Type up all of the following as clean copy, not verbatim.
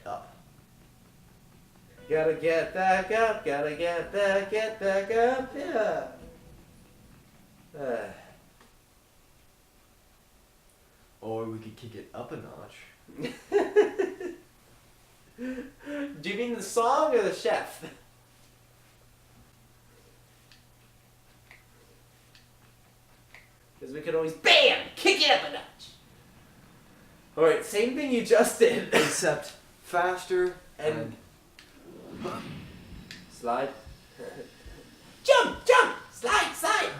up. Gotta get back up, gotta get back up, yeah. Or we could kick it up a notch. Do you mean the song or the chef? Because we could always, BAM! Kick it up a notch! Alright, same thing you just did. Except faster and... Slide. Jump! Jump! Slide! Slide!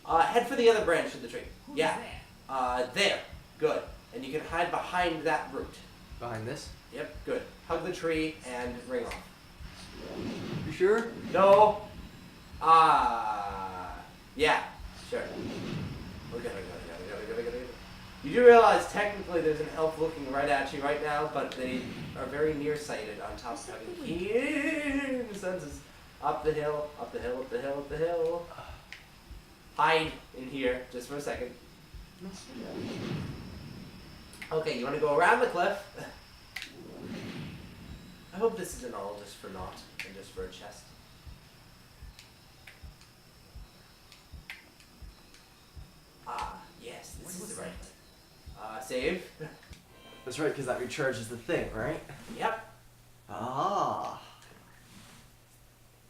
Head for the other branch of the tree. Yeah. There. Good. And you can hide behind that root. Behind this? Yep, good. Hug the tree and ring off. You sure? No. Yeah. Sure. Okay. You do realize technically there's an elf looking right at you right now, but they are very nearsighted on top of having keen senses. Up the hill, up the hill, up the hill, up the hill. Hide in here just for a second. Okay, you want to go around the cliff. I hope this isn't all just for naught and just for a chest. Yes, this is the right way. Save. That's right, because that recharges the thing, right? Yep. Ah.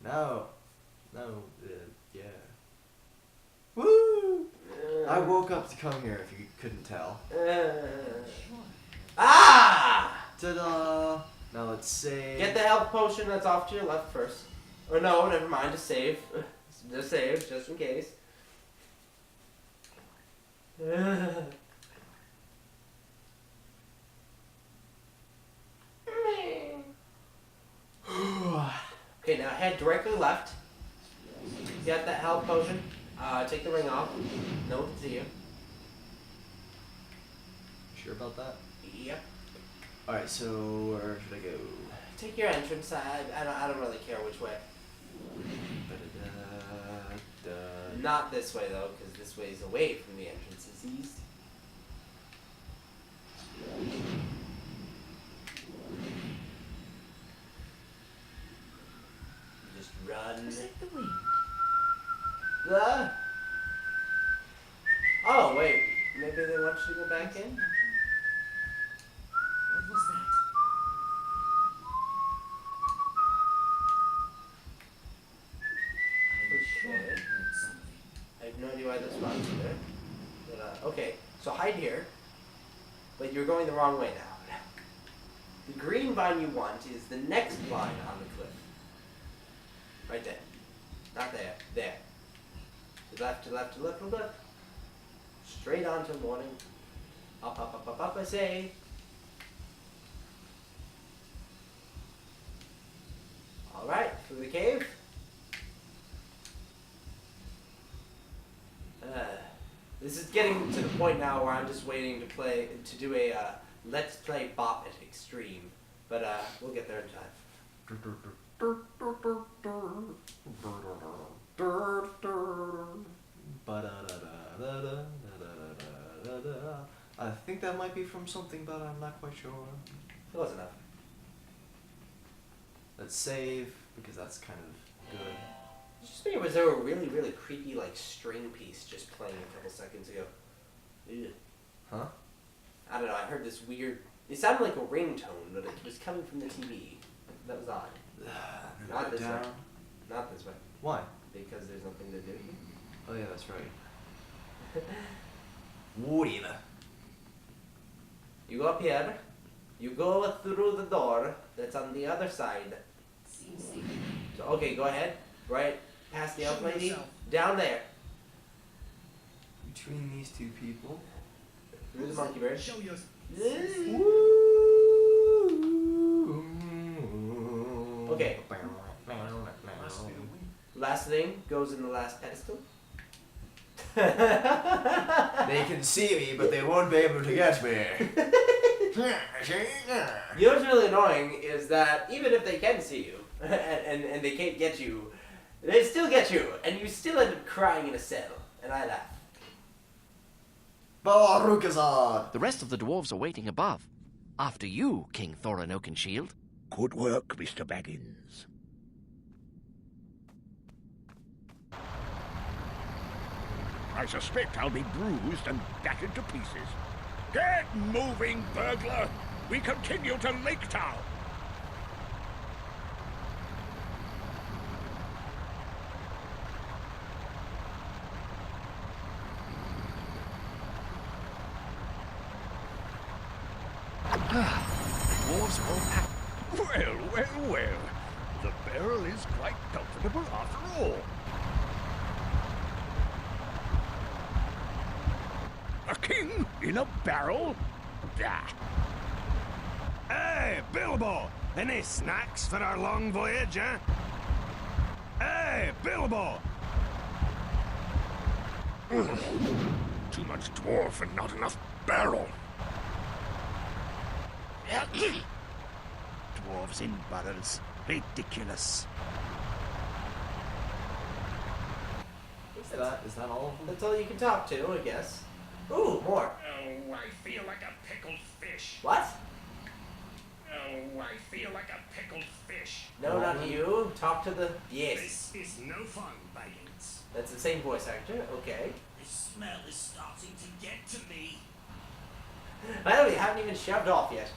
No. No. Yeah. Woo! I woke up to come here, if you couldn't tell. Ta-da! Now let's save. Get the health potion that's off to your left first. Or no, never mind, just save. Just save, just in case. Okay, now head directly left. Get that health potion. Take the ring off. No one can see you. Sure about that? Yep. Alright, so where should I go? Take your entrance side. I don't really care which way. Not this way though, because this way is away from the entrances east. Just run. Oh wait, maybe they want you to go back in? What was that? Okay. I have no idea why this box is there. But, okay, so hide here. But you're going the wrong way now. The green vine you want is the next vine on the cliff. Right there. Not there. There. To the left, to the left, to the left, to the left. Straight on till morning. Up, up, up, up, up, I say. Alright, through the cave. This is getting to the point now where I'm just waiting to do a Let's Play Bop It Extreme. But we'll get there in time. I think that might be from something, but I'm not quite sure. Close enough. Let's save, because that's kind of good. Just me, or was there a really, really creepy, like, string piece just playing a couple seconds ago? Ew. Huh? I don't know, I heard this weird... It sounded like a ringtone, but it was coming from the TV. That was odd. Not this way. Not this way. Why? Because there's nothing to do here. Oh yeah, that's right. Whatever. You go up here. You go through the door that's on the other side. So, okay, go ahead. Right past the elf lady. Down there. Between these two people. Through the monkey bird. Show yourself. Okay. Last thing goes in the last pedestal. They can see me, but they won't be able to get me. You know what's really annoying is that even if they can see you and they can't get you, they still get you, and you still end up crying in a cell, and I laugh. Barukazar! The rest of the dwarves are waiting above. After you, King Thorin Oakenshield. Good work, Mr. Baggins. I suspect I'll be bruised and battered to pieces. Get moving, burglar! We continue to Lake Town! Dwarves are all packed. Well. The barrel is quite comfortable after all. A king in a barrel? Ah. Hey, Bilbo! Any snacks for our long voyage, eh? Hey, Bilbo! Too much dwarf and not enough barrel. Dwarves in barrels. Ridiculous. Is that all of them? That's all you can talk to, I guess. Ooh, more. Oh, I feel like a pickled fish. What? Oh, I feel like a pickled fish. No, not you. Talk to the... Yes. This is no fun, Baggins. That's the same voice actor. Okay. The smell is starting to get to me. I know you haven't even shoved off yet.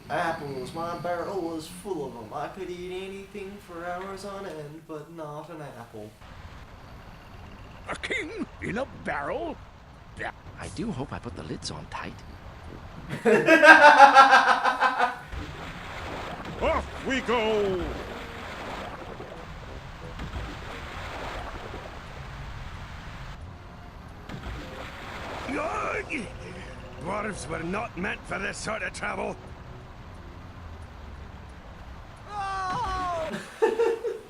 Apples, my barrel was full of them. I could eat anything for hours on end, but not an apple. A king in a barrel? Ah. I do hope I put the lids on tight. Off we go! Dwarves were not meant for this sort of travel.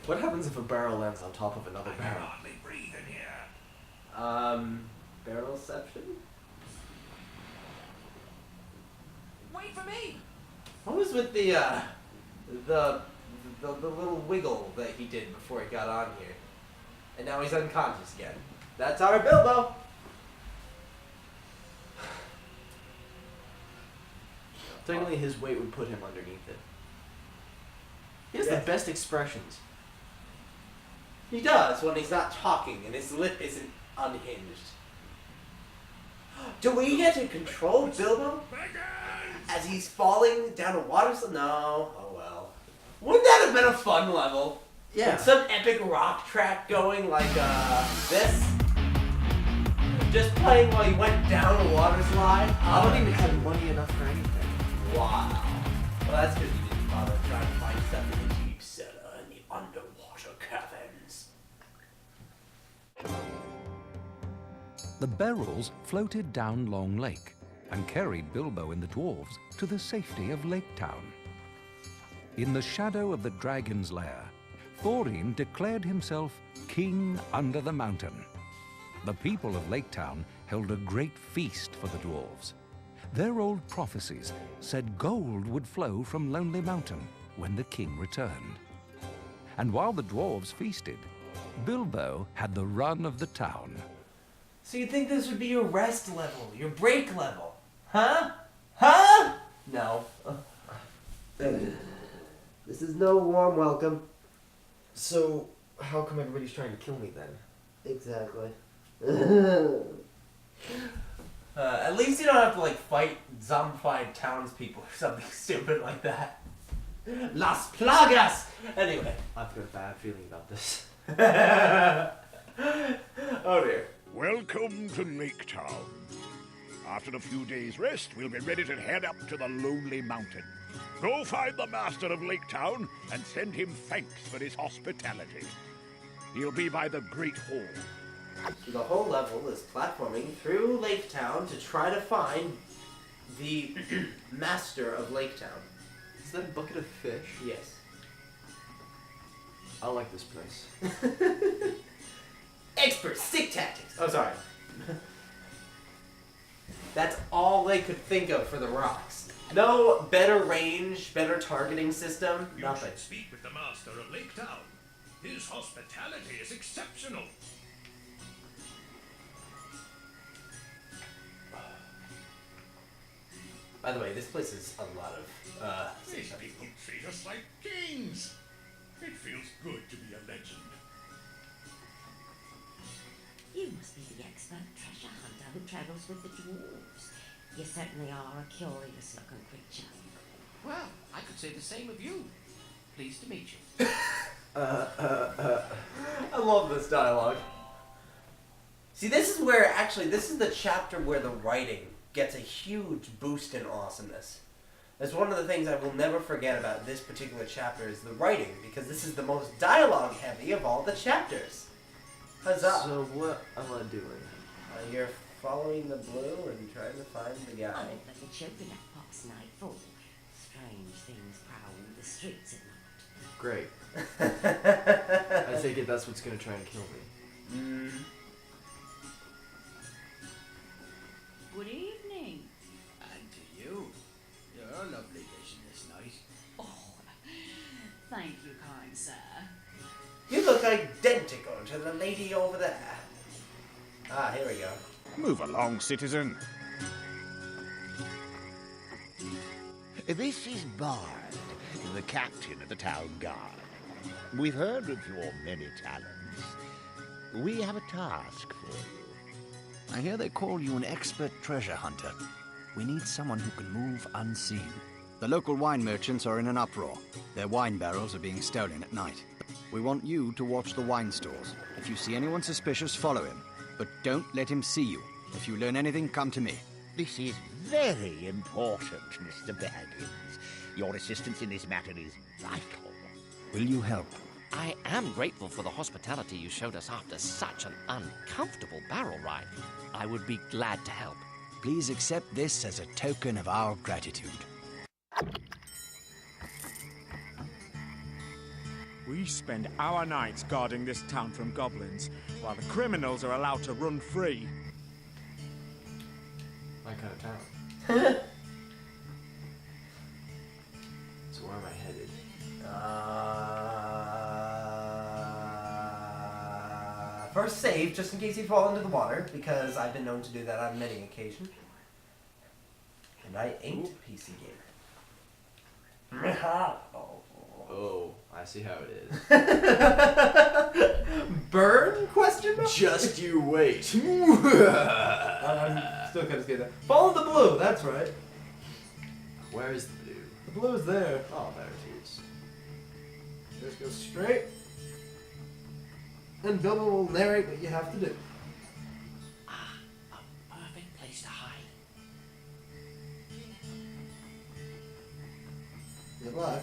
What happens if a barrel lands on top of another barrel? Hardly breathe in here. Barrelception? Wait for me! What was with the little wiggle that he did before he got on here? And now he's unconscious again. That's our Bilbo! Technically, his weight would put him underneath it. He has Yes. the best expressions. He does when he's not talking and his lip isn't unhinged. Do we get to control Bilbo as he's falling down a water slide? No. Oh well. Wouldn't that have been a fun level? Yeah. With some epic rock track going like this. Just playing while you went down a water slide. I don't even have money enough for anything. Wow. Well, that's because you didn't bother trying to find stuff in the deep cellar and the underwater caverns. The barrels floated down Long Lake and carried Bilbo and the dwarves to the safety of Lake Town. In the shadow of the dragon's lair, Thorin declared himself king under the mountain. The people of Lake Town held a great feast for the dwarves. Their old prophecies said gold would flow from Lonely Mountain when the king returned. And while the dwarves feasted, Bilbo had the run of the town. So you think this would be your rest level, your break level? Huh? Huh? No. This is no warm welcome. So, how come everybody's trying to kill me then? Exactly. At least you don't have to like fight zombified townspeople or something stupid like that. Las plagas! Anyway. I've got a bad feeling about this. Oh dear. Welcome to Lake Town. After a few days' rest, we'll be ready to head up to the Lonely Mountain. Go find the master of Lake Town and send him thanks for his hospitality. He'll be by the Great Hall. So the whole level is platforming through Lake Town to try to find the master of Lake Town. Is that a bucket of fish? Yes. I like this place. Expert stick tactics. Oh, sorry. That's all they could think of for the rocks. No better range, better targeting system. You Nothing. should speak with the master of Lake Town. His hospitality is exceptional. By the way, this place is a lot of, These people treat us like kings. It feels good to be a legend. You must be the expert treasure hunter who travels with the dwarves. You certainly are a curious-looking creature. Well, I could say the same of you. Pleased to meet you. I love this dialogue. See, this is where, actually, this is the chapter where the writing gets a huge boost in awesomeness. That's one of the things I will never forget about this particular chapter is the writing, because this is the most dialogue-heavy of all the chapters. Huzzah! So what am I doing? You're following the blue and trying to find the I guy. live like the children at Fox Nightfall. Strange things prowl the streets at night. Great. I take it that's what's gonna try and kill me. Mm. Good evening. And to you. You're a lovely vision this night. Oh, thank you, kind sir. You look identical to the lady over there. Ah, here we go. Move along, citizen. This is Bard, the captain of the town guard. We've heard of your many talents. We have a task for you. I hear they call you an expert treasure hunter. We need someone who can move unseen. The local wine merchants are in an uproar. Their wine barrels are being stolen at night. We want you to watch the wine stores. If you see anyone suspicious, follow him. But don't let him see you. If you learn anything, come to me. This is very important, Mr. Baggins. Your assistance in this matter is vital. Will you help? I am grateful for the hospitality you showed us after such an uncomfortable barrel ride. I would be glad to help. Please accept this as a token of our gratitude. We spend our nights guarding this town from goblins, while the criminals are allowed to run free. My kind of town. So where am I headed? First save, just in case you fall into the water, because I've been known to do that on many occasions. And I ain't a PC gamer. Oh, I see how it is. Burn? Question mark? Just you wait. I'm still kind of scared. Follow the blue, that's right. Where is the blue? The blue is there. Oh, there it is. Just go straight. And Bilbo will narrate what you have to do. Ah, a perfect place to hide. Good luck.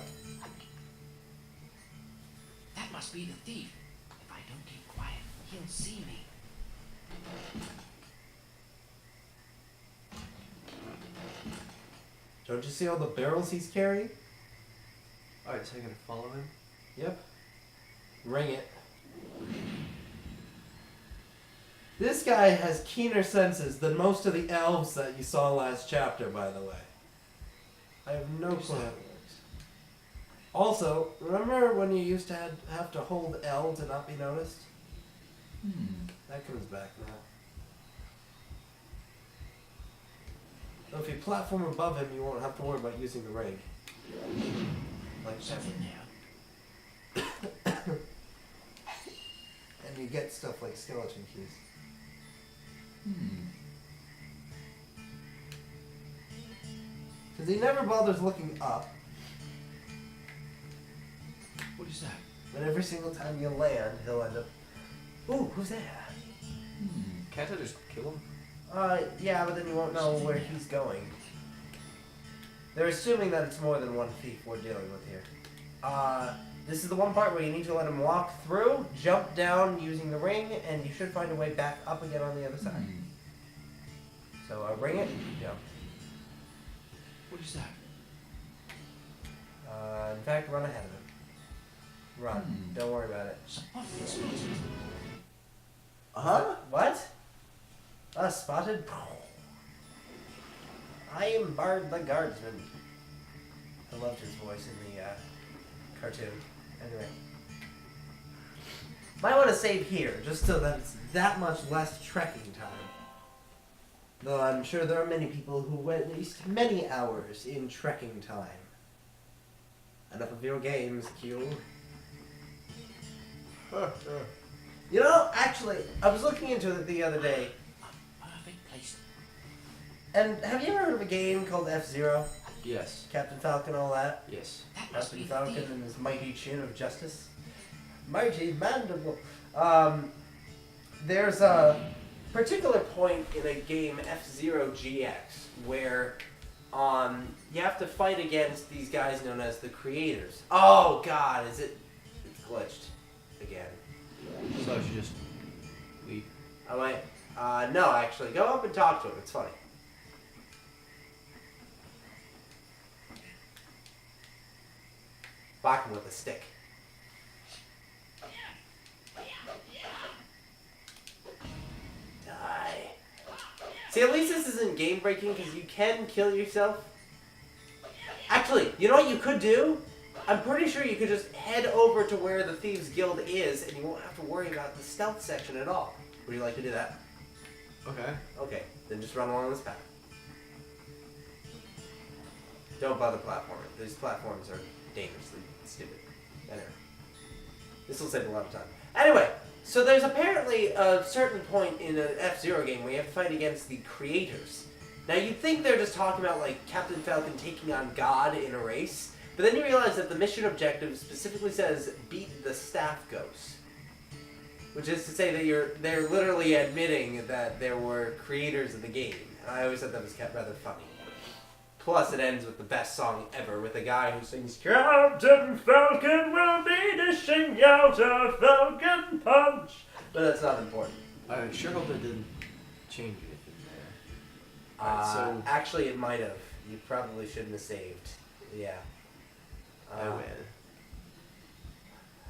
That must be the thief. If I don't keep quiet, he'll see me. Don't you see all the barrels he's carrying? Alright, so I gotta follow him? Yep. Ring it. This guy has keener senses than most of the elves that you saw last chapter, by the way. I have no clue how it works. Also, remember when you used to have to hold L to not be noticed? That comes back now. So if you platform above him, you won't have to worry about using the ring. Like Something there. And you get stuff like skeleton keys. Because he never bothers looking up. What is that? But every single time you land, he'll end up... Ooh, who's that? Can't I just kill him? Yeah, but then you won't know where he's going. They're assuming that it's more than one thief we're dealing with here. This is the one part where you need to let him walk through, jump down using the ring, and you should find a way back up again on the other side. So ring it, jump. What is that? In fact, run ahead of him. Run. Don't worry about it. Huh? What? Spotted? I am Bard the Guardsman. I loved his voice in the cartoon. Anyway. Might want to save here, just so that it's that much less trekking time. Though I'm sure there are many people who waste many hours in trekking time. Enough of your games, Q. You know, actually, I was looking into it the other day. Perfect place. And have you ever heard of a game called F-Zero? Yes. Captain Falcon, all that? Yes. Captain Falcon and his mighty chin of justice. Mighty mandible. There's a particular point in a game, F-Zero GX, where you have to fight against these guys known as the creators. Oh god, it's glitched again. So I should just leave. Oh wait, no, actually, go up and talk to him. It's funny. Whack him with a stick. Die. See, at least this isn't game breaking because you can kill yourself. Actually, you know what you could do? I'm pretty sure you could just head over to where the Thieves Guild is and you won't have to worry about the stealth section at all. Would you like to do that? Okay. Okay, then just run along this path. Don't bother platforming. These platforms are dangerously stupid. Anyway. This will save a lot of time. Anyway, so there's apparently a certain point in an F-Zero game where you have to fight against the creators. Now you'd think they're just talking about like Captain Falcon taking on God in a race, but then you realize that the mission objective specifically says beat the staff ghosts. Which is to say that they're literally admitting that there were creators of the game. And I always thought that was rather funny. Plus, it ends with the best song ever, with a guy who sings, Captain Falcon will be dishing out a Falcon punch. But that's not important. I sure hope it didn't change anything there. So actually, it might have. You probably shouldn't have saved. Yeah. I win.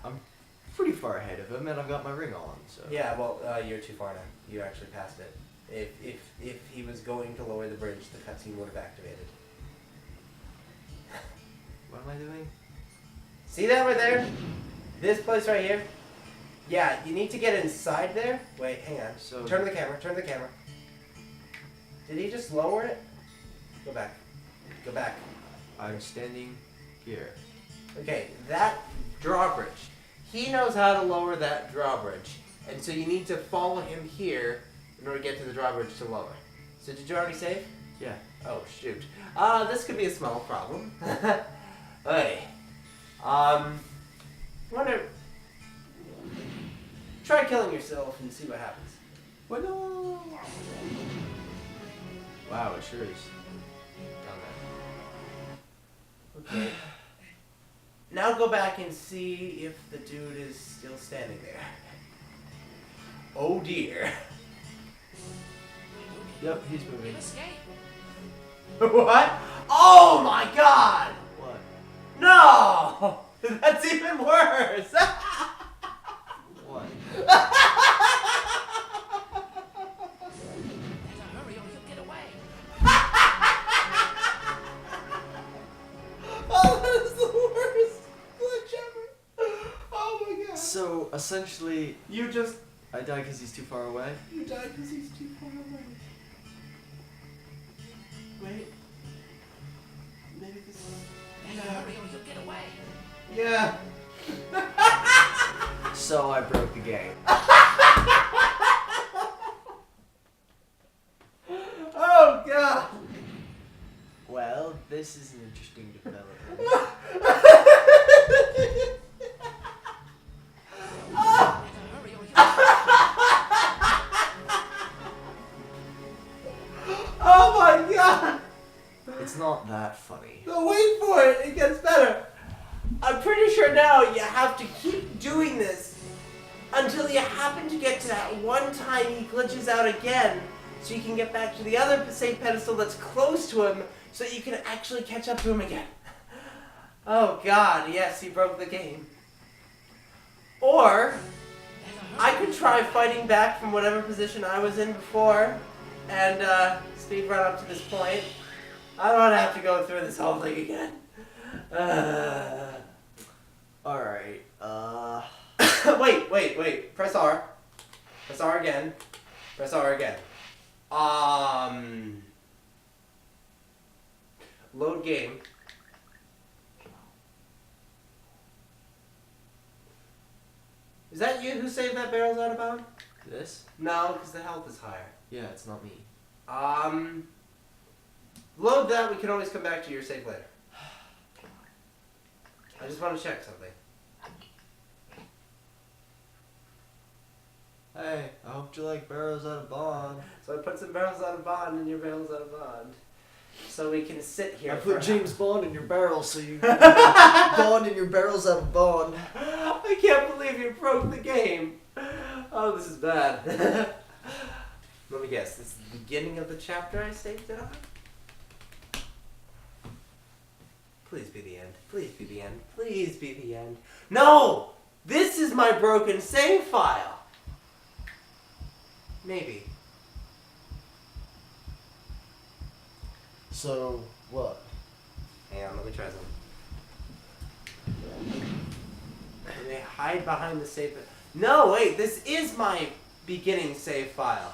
I'm pretty far ahead of him, and I've got my ring on. So. Yeah, well, you're too far now. You actually passed it. If he was going to lower the bridge, the cutscene would have activated. What am I doing? See that right there? This place right here? Yeah, you need to get inside there. Wait, hang on. So turn the camera. Did he just lower it? Go back. Go back. I'm standing here. Okay, that drawbridge. He knows how to lower that drawbridge. And so you need to follow him here in order to get to the drawbridge to lower. So did you already save? Yeah. Oh, shoot. This could be a small problem. Hey. Wonder... Try killing yourself and see what happens. What? No. Wow, it sure is. Okay. Now go back and see if the dude is still standing there. Oh dear. Yep, he's moving. What? Oh my god! What? No! That's even worse! What? Hurry or you'll get away. Oh, that is the worst glitch ever! Oh my god. So, essentially... You just... I die because he's too far away? You died because he's too far away. Wait. Maybe this is... Hurry or you'll get away. Yeah. So I broke the game. Oh god! Well, this is an interesting development. Oh my god! It's not that funny. No, wait for it! It gets better! I'm pretty sure now you have to keep doing this until you happen to get to that one time he glitches out again so you can get back to the other safe pedestal that's close to him so you can actually catch up to him again. Oh god, yes, he broke the game. Or, I could try fighting back from whatever position I was in before and speed run up to this point. I don't want to have to go through this whole thing again. Alright, Wait. Press R. Press R again. Press R again. Load game. Is that you who saved that barrel's out of bound? This? No, because the health is higher. Yeah, it's not me. Load that. We can always come back to your save later. I just want to check something. Hey, I hope you like barrels out of bond. So I put some barrels out of bond and your barrels out of bond. So we can sit here. I put James Bond in your barrel so you bond in your barrels out of bond. I can't believe you broke the game. Oh, this is bad. Let me guess. This is the beginning of the chapter I saved it on? Please be the end. Please be the end. Please be the end. No! This is my broken save file. Maybe. So, what? Hang on, let me try something. Let me hide behind the save. No, wait, this is my beginning save file.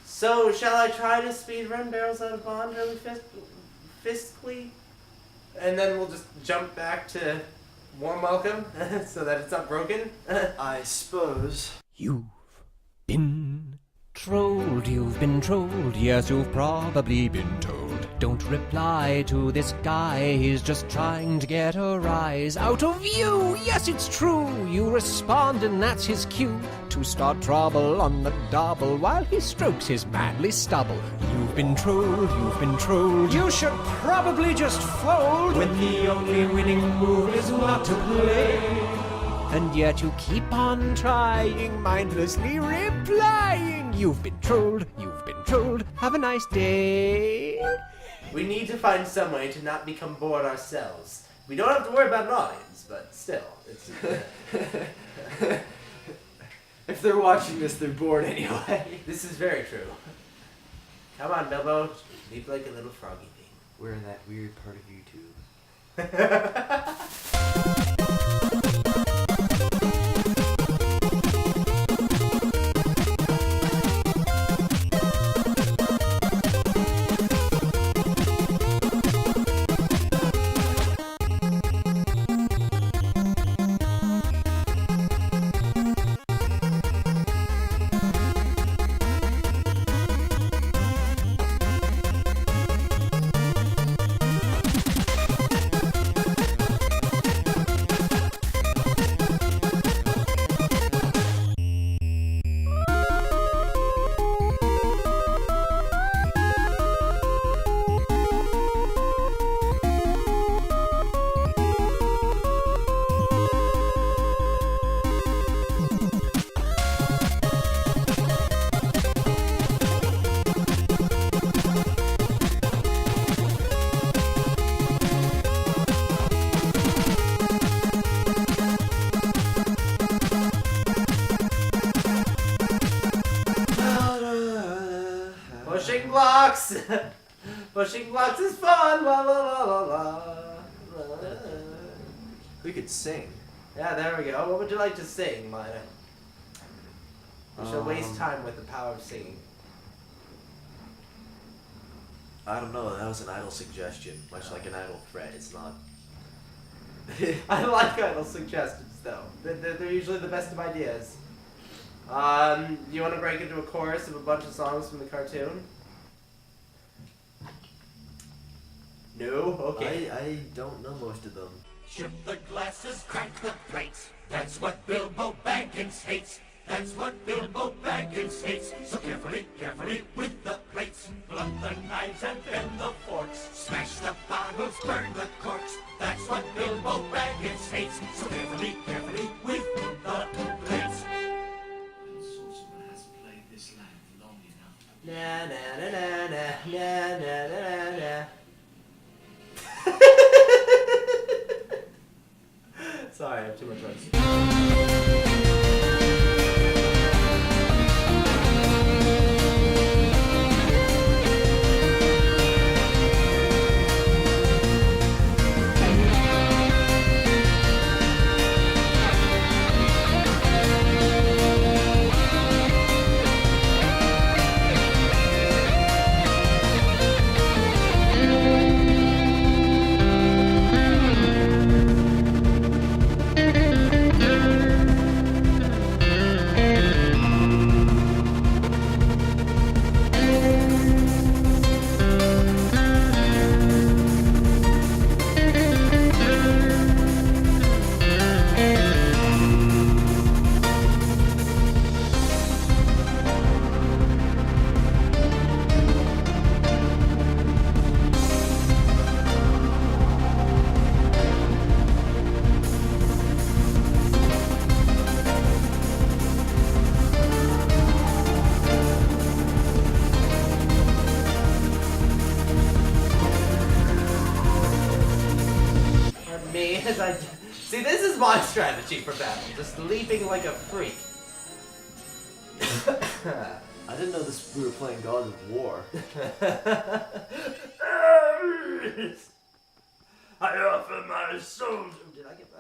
So, shall I try to speedrun barrels out of bond really fiscally? And then we'll just jump back to warm welcome so that it's not broken? I suppose. You've been trolled, you've been trolled, yes, you've probably been told. Don't reply to this guy, he's just trying to get a rise out of you. Yes, it's true, you respond and that's his cue to start trouble on the double while he strokes his manly stubble. You've been trolled, you've been trolled. You should probably just fold when the only winning move is not to play. And yet you keep on trying, mindlessly replying. You've been trolled, you've been trolled. Have a nice day. We need to find some way to not become bored ourselves. We don't have to worry about an audience, but still, it's... If they're watching this, they're bored anyway. This is very true. Come on, Bilbo. Leap like a little froggy thing. We're in that weird part of YouTube. Pushing blocks! Pushing blocks is fun! La la la la la. We could sing. Yeah, there we go. What would you like to sing, Minor? We shall waste time with the power of singing. I don't know, that was an idle suggestion. Much like an idle threat, it's not. I like idle suggestions, though. They're usually the best of ideas. You want to break into a chorus of a bunch of songs from the cartoon? No? Okay. I don't know most of them. Chip the glasses, crack the plates. That's what Bilbo Baggins hates. That's what Bilbo Baggins hates. So carefully, carefully with the plates. Blunt the knives and bend the forks. Smash the bottles, burn the corks. That's what Bilbo Baggins hates. So carefully, carefully with the plates. Sorcerer has played this land long enough. Na na na na na na na na na. Sorry, I have too much rice. because I... See, this is my strategy for battle. Just leaping like a freak. I didn't know this. We were playing God of War. I offer my soul. Did I get my,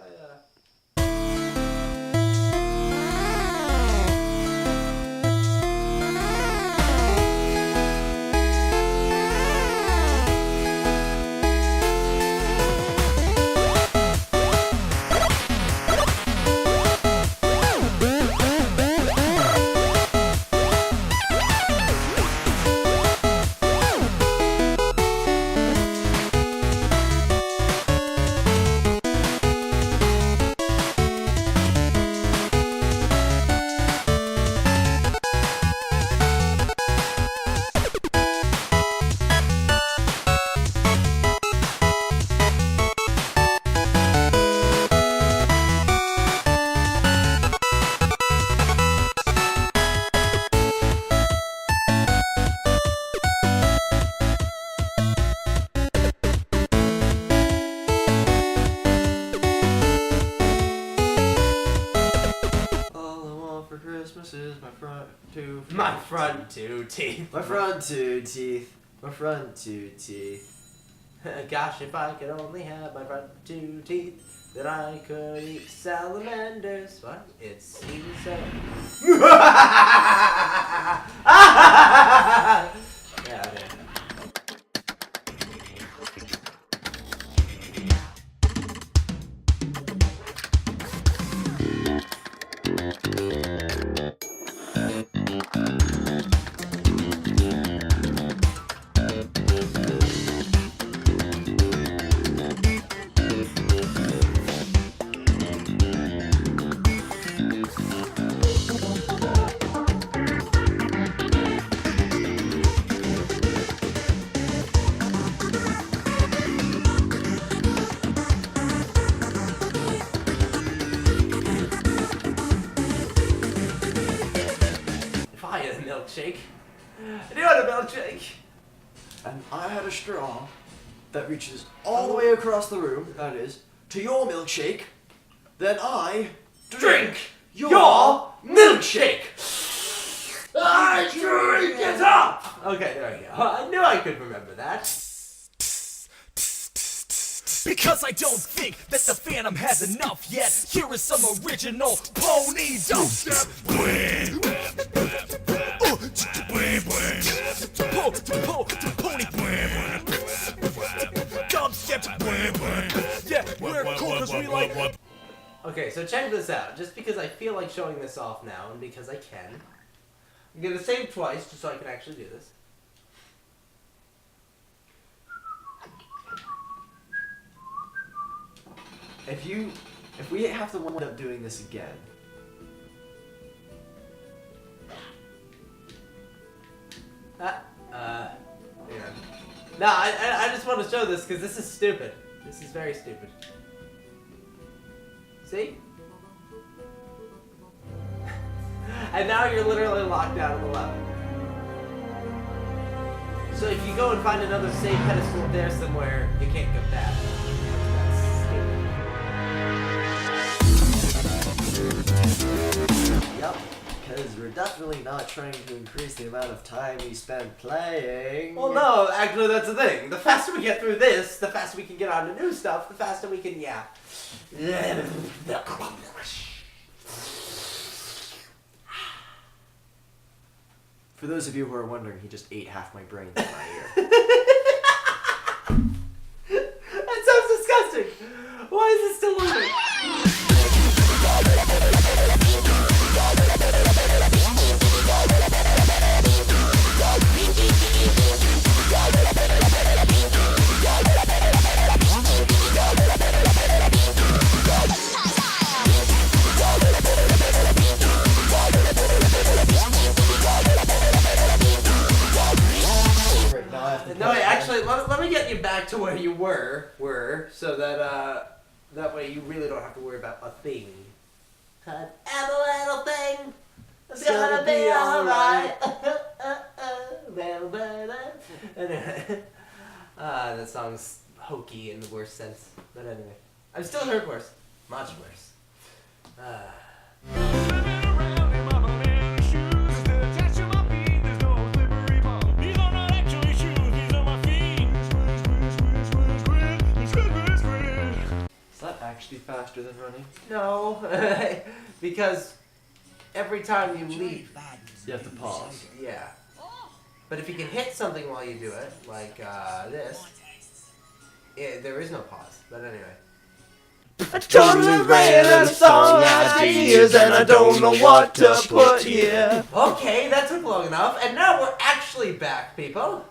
Christmas is my front two. My front two teeth. My front two teeth. My front two teeth. Gosh, if I could only have my front two teeth, then I could eat salamanders. What? It's even so. Yeah, okay. Milkshake. I do want a milkshake. And I had a straw that reaches all the way across the room, that is, to your milkshake. Then I drink your milkshake. I drink it up! Okay, there we go. I knew I could remember that. Because I don't think that the Phantom has enough yet. Here is some original pony dubstep. Yeah, we're cool because we like. Okay, so check this out. Just because I feel like showing this off now, and because I can, I'm gonna save twice just so I can actually do this. If we have to wind up doing this again. Yeah. No, I just want to show this because this is stupid. This is very stupid. See? And now you're literally locked out of the level. So if you go and find another save pedestal there somewhere, you can't go back. Yep, because we're definitely not trying to increase the amount of time we spend playing. Well, no, actually that's the thing. The faster we get through this, the faster we can get on to new stuff, the faster we can, yeah. For those of you who are wondering, he just ate half my brain in my ear. That sounds disgusting. Why is it still moving? No, wait, actually, let me get you back to where you were, so that that way you really don't have to worry about a thing. Every little thing is gonna be alright. That song's hokey in the worst sense, but anyway. I've still heard worse. Much worse. Is that actually faster than running? No, because every time you leap, you have to pause. Yeah. But if you can hit something while you do it, like this, there is no pause. But anyway. I totally ran out of song ideas and I don't know what to put here. Okay, that took long enough, and now we're actually back, people.